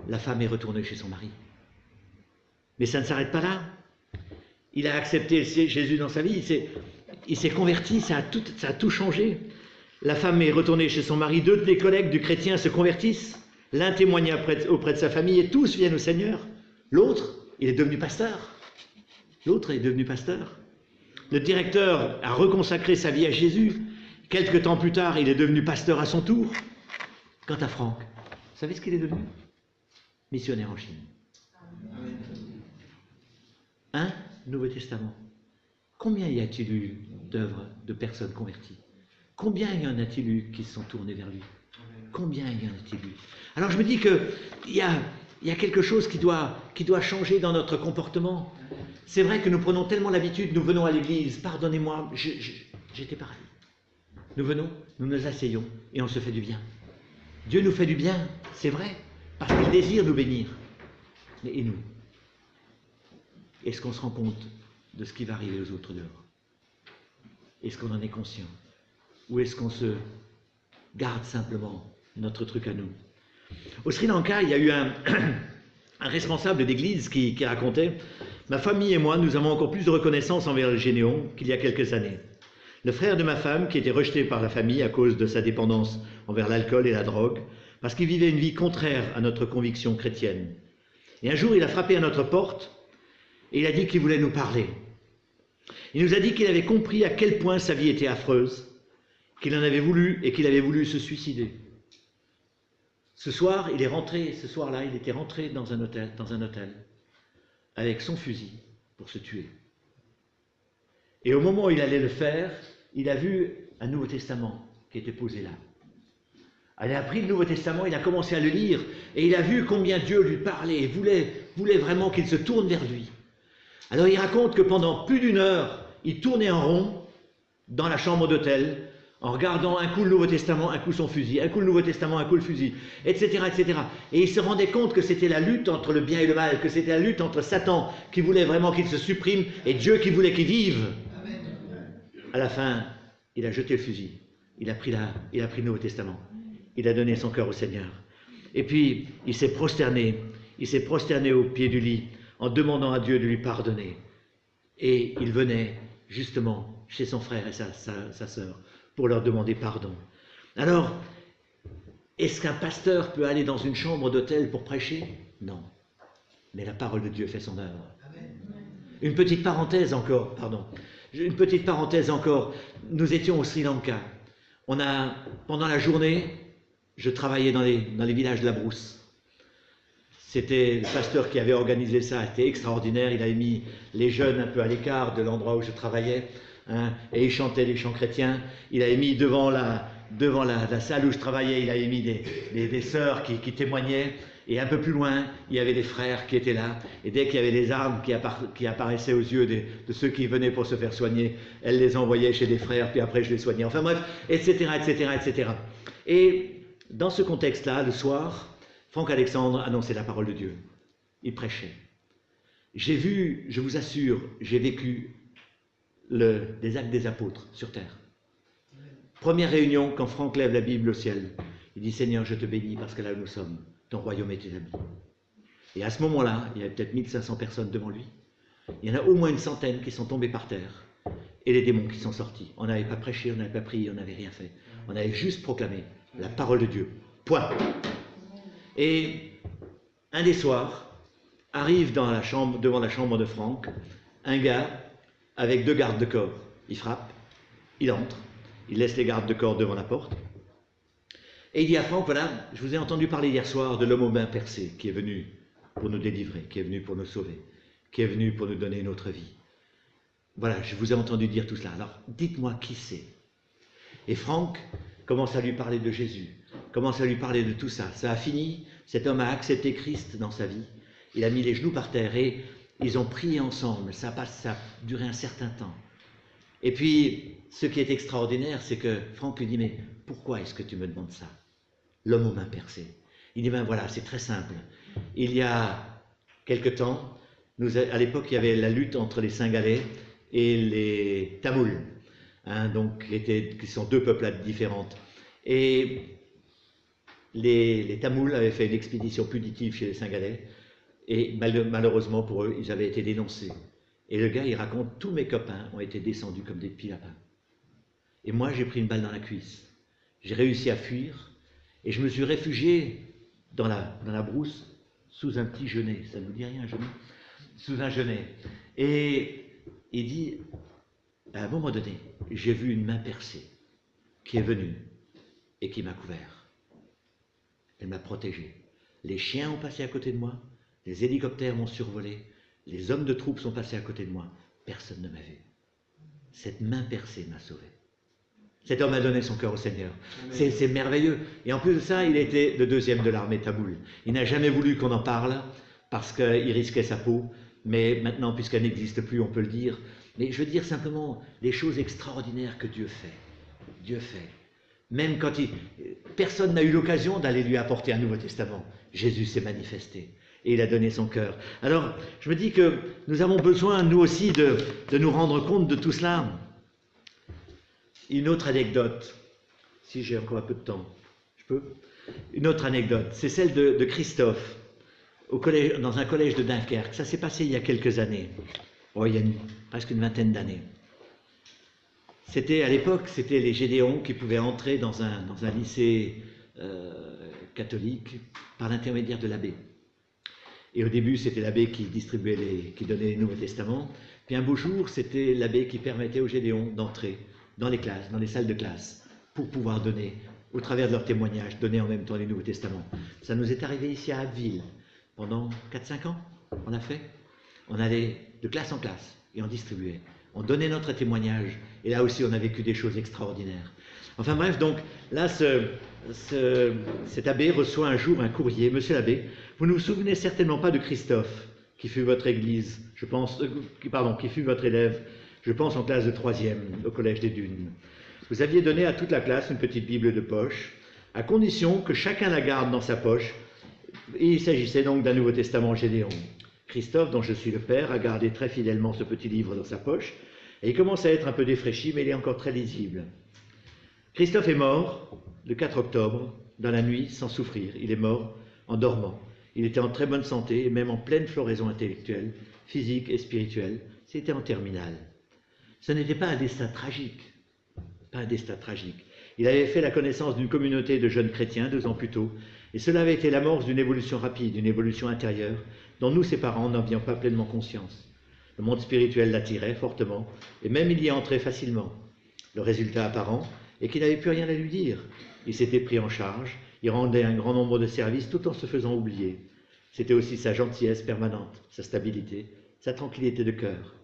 Speaker 2: La femme est retournée chez son mari. Mais ça ne s'arrête pas là. Il a accepté Jésus dans sa vie, il s'est converti, ça a tout changé. La femme est retournée chez son mari, deux des collègues du chrétien se convertissent, l'un témoigne auprès de sa famille et tous viennent au Seigneur. L'autre, il est devenu pasteur. Le directeur a reconsacré sa vie à Jésus. Quelque temps plus tard, il est devenu pasteur à son tour. Quant à Franck, vous savez ce qu'il est devenu? Missionnaire en Chine. Un Nouveau Testament. Combien y a-t-il eu d'œuvres de personnes converties? Combien y en a-t-il eu qui se sont tournés vers lui? Combien y en a-t-il eu? Alors je me dis qu'il y a quelque chose qui doit changer dans notre comportement. C'est vrai que nous prenons tellement l'habitude, nous venons à l'église, pardonnez-moi, j'étais pareil. Nous venons, nous nous asseyons et on se fait du bien. Dieu nous fait du bien, c'est vrai, parce qu'il désire nous bénir. Mais et nous? Est-ce qu'on se rend compte de ce qui va arriver aux autres dehors? Est-ce qu'on en est conscient? Ou est-ce qu'on se garde simplement notre truc à nous? Au Sri Lanka, il y a eu un responsable d'église qui racontait « Ma famille et moi, nous avons encore plus de reconnaissance envers le Généon qu'il y a quelques années. Le frère de ma femme, qui était rejeté par la famille à cause de sa dépendance envers l'alcool et la drogue, parce qu'il vivait une vie contraire à notre conviction chrétienne. Et un jour, il a frappé à notre porte et il a dit qu'il voulait nous parler. Il nous a dit qu'il avait compris à quel point sa vie était affreuse, qu'il en avait voulu et qu'il avait voulu se suicider. Ce soir, il était rentré dans un hôtel, avec son fusil pour se tuer. Et au moment où il allait le faire, il a vu un Nouveau Testament qui était posé là. Il a pris le Nouveau Testament, il a commencé à le lire, et il a vu combien Dieu lui parlait et voulait vraiment qu'il se tourne vers lui. Alors il raconte que pendant plus d'1 heure, il tournait en rond dans la chambre d'hôtel, en regardant un coup le Nouveau Testament, un coup son fusil, un coup le Nouveau Testament, un coup le fusil, etc., etc. Et il se rendait compte que c'était la lutte entre le bien et le mal, que c'était la lutte entre Satan qui voulait vraiment qu'il se supprime et Dieu qui voulait qu'il vive. À la fin, il a jeté le fusil, il a pris le Nouveau Testament, il a donné son cœur au Seigneur. Et puis, il s'est prosterné au pied du lit en demandant à Dieu de lui pardonner. Et il venait justement chez son frère et sa sœur pour leur demander pardon. Alors, est-ce qu'un pasteur peut aller dans une chambre d'hôtel pour prêcher? Non. Mais la parole de Dieu fait son œuvre. Une petite parenthèse encore, nous étions au Sri Lanka. Pendant la journée, je travaillais dans les villages de la brousse. C'était le pasteur qui avait organisé ça, c'était extraordinaire, il avait mis les jeunes un peu à l'écart de l'endroit où je travaillais, hein, et il chantait des chants chrétiens. Il avait mis devant la salle où je travaillais, il avait mis des sœurs qui témoignaient. Et un peu plus loin, il y avait des frères qui étaient là. Et dès qu'il y avait des armes qui apparaissaient aux yeux de ceux qui venaient pour se faire soigner, elle les envoyait chez des frères, puis après je les soignais. Enfin bref, etc., etc., etc. Et dans ce contexte-là, le soir, Franck Alexandre annonçait la parole de Dieu. Il prêchait. J'ai vu, je vous assure, j'ai vécu des actes des apôtres sur terre. Première réunion, quand Franck lève la Bible au ciel, il dit « Seigneur, je te bénis parce que là où nous sommes, ton royaume est établi. » Et à ce moment-là, il y avait peut-être 1500 personnes devant lui. Il y en a au moins une centaine qui sont tombés par terre. Et les démons qui sont sortis. On n'avait pas prêché, on n'avait pas prié, on n'avait rien fait. On avait juste proclamé la parole de Dieu. Point. Et un des soirs, arrive devant la chambre de Franck, un gars avec 2 gardes de corps. Il frappe, il entre, il laisse les gardes de corps devant la porte. Et il dit à Franck, voilà, je vous ai entendu parler hier soir de l'homme aux mains percées qui est venu pour nous délivrer, qui est venu pour nous sauver, qui est venu pour nous donner une autre vie. Voilà, je vous ai entendu dire tout cela. Alors, dites-moi qui c'est. Et Franck commence à lui parler de Jésus, commence à lui parler de tout ça. Ça a fini, cet homme a accepté Christ dans sa vie. Il a mis les genoux par terre et ils ont prié ensemble. Ça a duré un certain temps. Et puis, ce qui est extraordinaire, c'est que Franck lui dit, mais pourquoi est-ce que tu me demandes ça? L'homme aux mains percées. Il dit, ben voilà, c'est très simple. Il y a quelque temps, à l'époque, il y avait la lutte entre les Cingalais et les Tamouls, hein, donc, qui sont 2 peuplades différentes. Et les Tamouls avaient fait une expédition punitive chez les Cingalais, et malheureusement pour eux, ils avaient été dénoncés. Et le gars, il raconte, tous mes copains ont été descendus comme des petits lapins. Et moi, j'ai pris une balle dans la cuisse. J'ai réussi à fuir, et je me suis réfugié dans la brousse, sous un petit genêt. Ça ne vous dit rien, un genêt? Sous un genêt. Et il dit, à un moment donné, j'ai vu une main percée qui est venue et qui m'a couvert. Elle m'a protégé. Les chiens ont passé à côté de moi, les hélicoptères m'ont survolé, les hommes de troupes sont passés à côté de moi. Personne ne m'a vu. Cette main percée m'a sauvé. Cet homme a donné son cœur au Seigneur. C'est merveilleux. Et en plus de ça, il était le 2e de l'armée tamoule. Il n'a jamais voulu qu'on en parle parce qu'il risquait sa peau. Mais maintenant, puisqu'elle n'existe plus, on peut le dire. Mais je veux dire simplement les choses extraordinaires que Dieu fait. Dieu fait. Même quand personne n'a eu l'occasion d'aller lui apporter un Nouveau Testament, Jésus s'est manifesté. Et il a donné son cœur. Alors, je me dis que nous avons besoin, nous aussi, de nous rendre compte de tout cela. Une autre anecdote, si j'ai encore un peu de temps, je peux? Une autre anecdote, c'est celle de Christophe, dans un collège de Dunkerque. Ça s'est passé il y a quelques années. Oh, il y a presque une vingtaine d'années. À l'époque, c'était les Gédéons qui pouvaient entrer dans un lycée catholique par l'intermédiaire de l'abbé. Et au début, c'était l'abbé qui donnait les Nouveaux Testaments. Puis un beau jour, c'était l'abbé qui permettait aux Gédéons d'entrer dans les classes, dans les salles de classe, pour pouvoir donner, au travers de leurs témoignages, donner en même temps les Nouveaux Testaments. Ça nous est arrivé ici à Abbeville. Pendant 4-5 ans, on a fait. On allait de classe en classe et on distribuait. On donnait notre témoignage. Et là aussi, on a vécu des choses extraordinaires. Enfin bref, donc là, cet abbé reçoit un jour un courrier. Monsieur l'abbé, vous ne vous souvenez certainement pas de Christophe, qui fut votre église, je pense, qui fut votre élève, je pense en classe de 3e, au collège des Dunes. Vous aviez donné à toute la classe une petite Bible de poche, à condition que chacun la garde dans sa poche. Et il s'agissait donc d'un Nouveau Testament Gédéon. Christophe, dont je suis le père, a gardé très fidèlement ce petit livre dans sa poche, et il commence à être un peu défraîchi, mais il est encore très lisible. Christophe est mort le 4 octobre, dans la nuit, sans souffrir. Il est mort en dormant. Il était en très bonne santé, et même en pleine floraison intellectuelle, physique et spirituelle. C'était en terminale. Ce n'était pas un destin tragique. Pas un destin tragique. Il avait fait la connaissance d'une communauté de jeunes chrétiens 2 ans plus tôt, et cela avait été l'amorce d'une évolution rapide, d'une évolution intérieure, dont nous, ses parents, n'avions pas pleinement conscience. Le monde spirituel l'attirait fortement, et même il y entrait facilement. Le résultat apparent est qu'il n'avait plus rien à lui dire. Il s'était pris en charge, il rendait un grand nombre de services tout en se faisant oublier. C'était aussi sa gentillesse permanente, sa stabilité, sa tranquillité de cœur.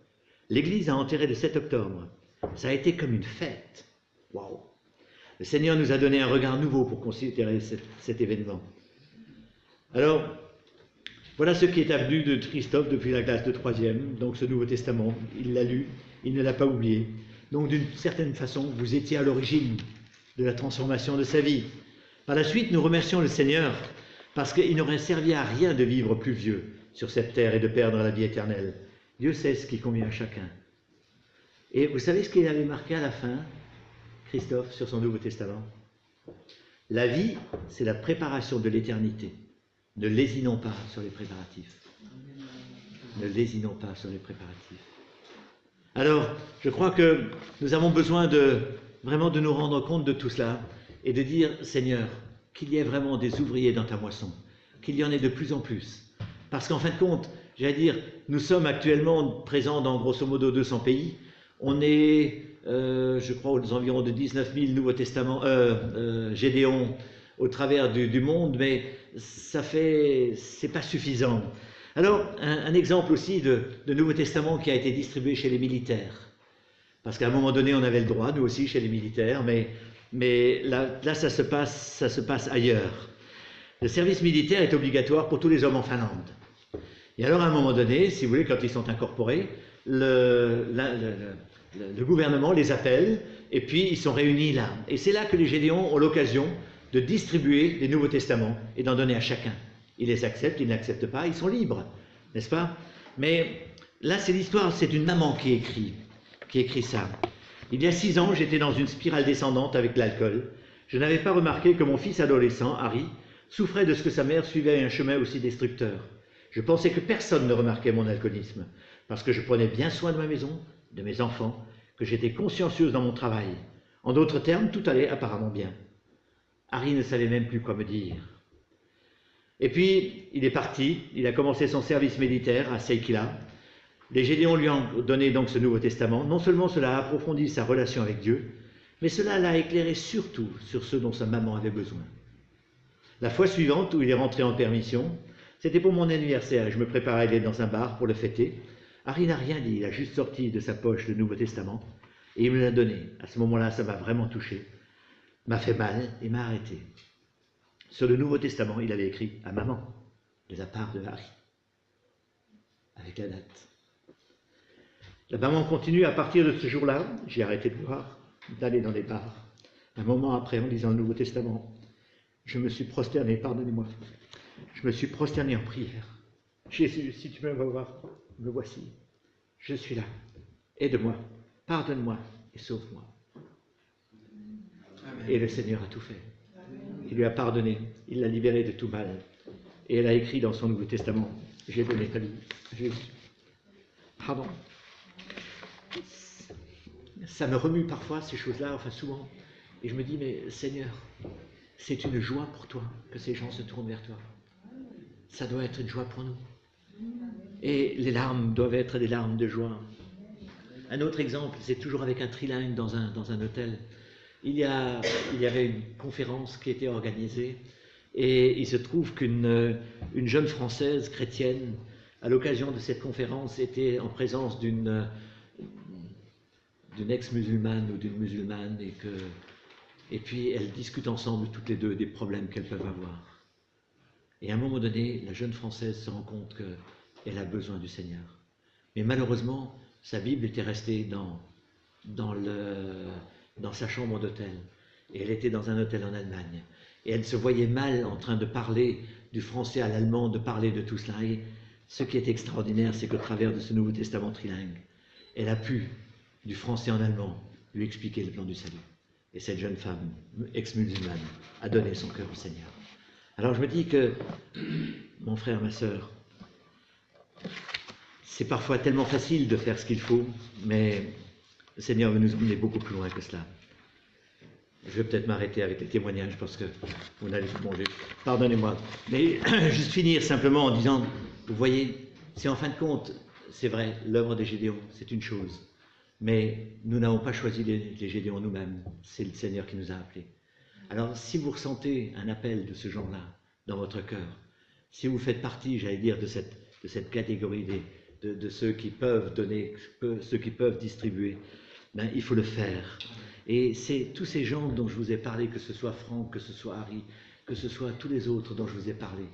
Speaker 2: L'Église a enterré le 7 octobre Ça a été comme une fête. Waouh! Le Seigneur nous a donné un regard nouveau pour considérer cet événement. Alors, voilà ce qui est avenu de Christophe depuis la classe de 3e, donc ce Nouveau Testament. Il l'a lu, il ne l'a pas oublié. Donc d'une certaine façon, vous étiez à l'origine de la transformation de sa vie. Par la suite, nous remercions le Seigneur parce qu'il n'aurait servi à rien de vivre plus vieux sur cette terre et de perdre la vie éternelle. Dieu sait ce qui convient à chacun. Et vous savez ce qu'il avait marqué à la fin, Christophe, sur son Nouveau Testament? La vie, c'est la préparation de l'éternité. Ne lésinons pas sur les préparatifs. Ne lésinons pas sur les préparatifs. Alors, je crois que nous avons besoin vraiment de nous rendre compte de tout cela et de dire, Seigneur, qu'il y ait vraiment des ouvriers dans ta moisson, qu'il y en ait de plus en plus. Parce qu'en fin de compte, j'allais dire, nous sommes actuellement présents dans grosso modo 200 pays. On est, je crois, aux environs de 19 000 Nouveaux Testaments, Gédéon au travers du monde, mais c'est pas suffisant. Alors, un exemple aussi de Nouveau Testament qui a été distribué chez les militaires. Parce qu'à un moment donné, on avait le droit, nous aussi, chez les militaires, mais là ça se passe ailleurs. Le service militaire est obligatoire pour tous les hommes en Finlande. Et alors, à un moment donné, si vous voulez, quand ils sont incorporés, le gouvernement les appelle, et puis ils sont réunis là. Et c'est là que les Gédéons ont l'occasion de distribuer les Nouveaux Testaments et d'en donner à chacun. Ils les acceptent, ils n'acceptent pas, ils sont libres, n'est-ce pas? Mais là, c'est l'histoire, c'est une maman qui écrit ça. Il y a 6 ans, j'étais dans une spirale descendante avec l'alcool. Je n'avais pas remarqué que mon fils adolescent, Harry, souffrait de ce que sa mère suivait un chemin aussi destructeur. Je pensais que personne ne remarquait mon alcoolisme, parce que je prenais bien soin de ma maison, de mes enfants, que j'étais consciencieuse dans mon travail. En d'autres termes, tout allait apparemment bien. Harry ne savait même plus quoi me dire. Et puis, il est parti, il a commencé son service militaire à Seikila. Les Gédéons lui ont donné donc ce Nouveau Testament. Non seulement cela a approfondi sa relation avec Dieu, mais cela l'a éclairé surtout sur ce dont sa maman avait besoin. La fois suivante, où il est rentré en permission, c'était pour mon anniversaire et je me préparais à aller dans un bar pour le fêter. Harry n'a rien dit, il a juste sorti de sa poche le Nouveau Testament et il me l'a donné. À ce moment-là, ça m'a vraiment touché, m'a fait mal et m'a arrêté. Sur le Nouveau Testament, il avait écrit à maman, de la part de Harry, avec la date. La maman continue à partir de ce jour-là, j'ai arrêté de boire, d'aller dans les bars. Un moment après, en lisant le Nouveau Testament, je me suis prosterné, pardonnez-moi, je me suis prosterné en prière. Jésus, si tu veux me voir, me voici. Je suis là. Aide-moi, pardonne-moi et sauve-moi. Et le Seigneur a tout fait. Il lui a pardonné, il l'a libéré de tout mal. Et elle a écrit dans son Nouveau Testament, j'ai donné ta vie à Jésus. Pardon. Ça me remue parfois, ces choses-là, enfin souvent. Et je me dis, mais Seigneur, c'est une joie pour toi que ces gens se tournent vers toi. Ça doit être une joie pour nous. Et les larmes doivent être des larmes de joie. Un autre exemple, c'est toujours avec un trilingue dans un hôtel. Il y avait une conférence qui était organisée et il se trouve qu'une jeune Française chrétienne, à l'occasion de cette conférence, était en présence d'une ex-musulmane ou d'une musulmane et puis elles discutent ensemble toutes les deux des problèmes qu'elles peuvent avoir. Et à un moment donné, la jeune Française se rend compte qu'elle a besoin du Seigneur. Mais malheureusement, sa Bible était restée dans sa chambre d'hôtel. Et elle était dans un hôtel en Allemagne. Et elle se voyait mal en train de parler du français à l'allemand, de parler de tout cela. Et ce qui est extraordinaire, c'est qu'au travers de ce Nouveau Testament trilingue, elle a pu, du français en allemand, lui expliquer le plan du salut. Et cette jeune femme, ex-musulmane, a donné son cœur au Seigneur. Alors je me dis que, mon frère, ma sœur, c'est parfois tellement facile de faire ce qu'il faut, mais le Seigneur veut nous emmener beaucoup plus loin que cela. Je vais peut-être m'arrêter avec les témoignages parce que vous n'allez plus manger. Pardonnez-moi. Mais juste finir simplement en disant, vous voyez, c'est en fin de compte, c'est vrai, l'œuvre des Gédéons, c'est une chose. Mais nous n'avons pas choisi les Gédéons nous-mêmes, c'est le Seigneur qui nous a appelés. Alors, si vous ressentez un appel de ce genre-là dans votre cœur, si vous faites partie, j'allais dire, de cette catégorie de ceux qui peuvent donner, ceux qui peuvent distribuer, ben, il faut le faire. Et c'est tous ces gens dont je vous ai parlé, que ce soit Franck, que ce soit Harry, que ce soit tous les autres dont je vous ai parlé,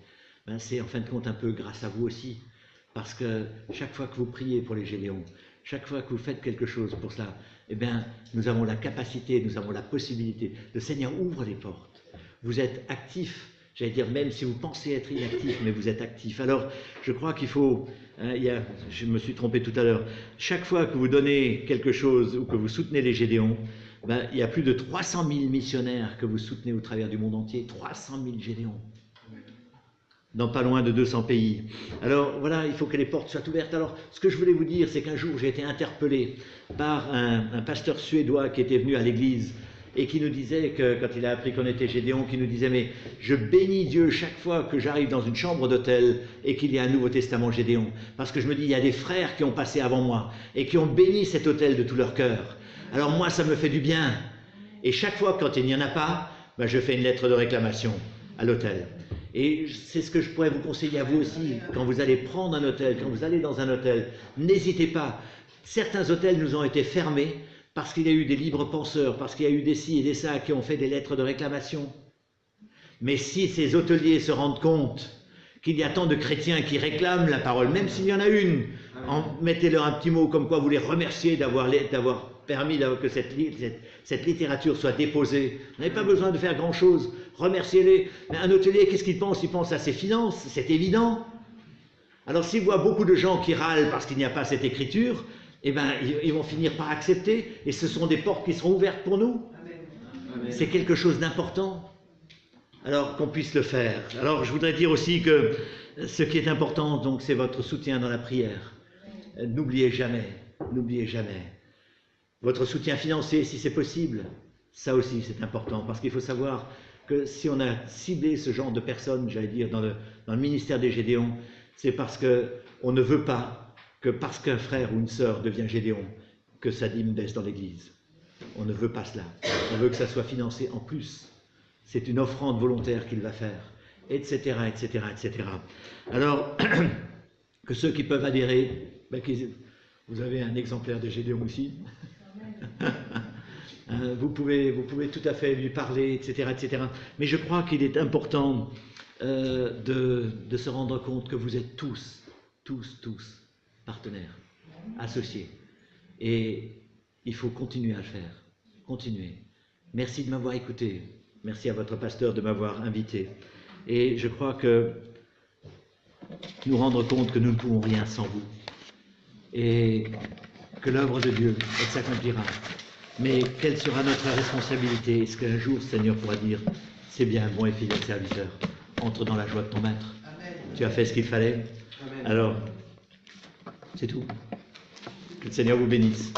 Speaker 2: ben, c'est en fin de compte un peu grâce à vous aussi. Parce que chaque fois que vous priez pour les Gédéons, chaque fois que vous faites quelque chose pour cela, eh bien, nous avons la capacité, nous avons la possibilité. Le Seigneur ouvre les portes. Vous êtes actifs, j'allais dire, même si vous pensez être inactif, mais vous êtes actif. Alors, je crois qu'il faut, hein, je me suis trompé tout à l'heure, chaque fois que vous donnez quelque chose ou que vous soutenez les Gédéons, ben, il y a plus de 300 000 missionnaires que vous soutenez au travers du monde entier, 300 000 Gédéons, dans pas loin de 200 pays. Alors voilà, il faut que les portes soient ouvertes. Alors, ce que je voulais vous dire, c'est qu'un jour, j'ai été interpellé par un pasteur suédois qui était venu à l'église et qui nous disait que, quand il a appris qu'on était Gédéon, qui nous disait, mais je bénis Dieu chaque fois que j'arrive dans une chambre d'hôtel et qu'il y a un Nouveau Testament Gédéon. Parce que je me dis, il y a des frères qui ont passé avant moi et qui ont béni cet hôtel de tout leur cœur. Alors moi, ça me fait du bien. Et chaque fois, quand il n'y en a pas, ben, je fais une lettre de réclamation à l'hôtel. Et c'est ce que je pourrais vous conseiller à vous aussi, quand vous allez prendre un hôtel, quand vous allez dans un hôtel, n'hésitez pas. Certains hôtels nous ont été fermés parce qu'il y a eu des libres penseurs, parce qu'il y a eu des ci et des ça qui ont fait des lettres de réclamation. Mais si ces hôteliers se rendent compte qu'il y a tant de chrétiens qui réclament la parole, même s'il y en a une, mettez-leur un petit mot comme quoi vous les remerciez d'avoir permis que cette littérature soit déposée. Vous n'avez pas besoin de faire grand-chose. Remerciez-les. Mais un hôtelier, qu'est-ce qu'il pense? Il pense à ses finances, c'est évident. Alors s'il voit beaucoup de gens qui râlent parce qu'il n'y a pas cette écriture, eh ben, ils vont finir par accepter, et ce sont des portes qui seront ouvertes pour nous. C'est quelque chose d'important. Alors qu'on puisse le faire. Alors je voudrais dire aussi que ce qui est important, donc, c'est votre soutien dans la prière. N'oubliez jamais, n'oubliez jamais. Votre soutien financier, si c'est possible, ça aussi c'est important, parce qu'il faut savoir que si on a ciblé ce genre de personnes, j'allais dire, dans le ministère des Gédéons, c'est parce qu'on ne veut pas que parce qu'un frère ou une sœur devient Gédéon, que sa dîme baisse dans l'Église. On ne veut pas cela. On veut que ça soit financé en plus. C'est une offrande volontaire qu'il va faire, etc., etc., etc. Alors, que ceux qui peuvent adhérer, ben, vous avez un exemplaire de Gédéon ici. Vous pouvez tout à fait lui parler, etc., etc. Mais je crois qu'il est important de se rendre compte que vous êtes tous partenaires, associés. Et il faut continuer à le faire. Continuer. Merci de m'avoir écouté. Merci à votre pasteur de m'avoir invité. Et je crois que nous rendre compte que nous ne pouvons rien sans vous. Et que l'œuvre de Dieu, elle s'accomplira. Mais quelle sera notre responsabilité? Est-ce qu'un jour, le Seigneur pourra dire, c'est bien, bon et fidèle serviteur, entre dans la joie de ton maître. Amen. Tu as fait ce qu'il fallait. Amen. Alors, c'est tout. Que le Seigneur vous bénisse.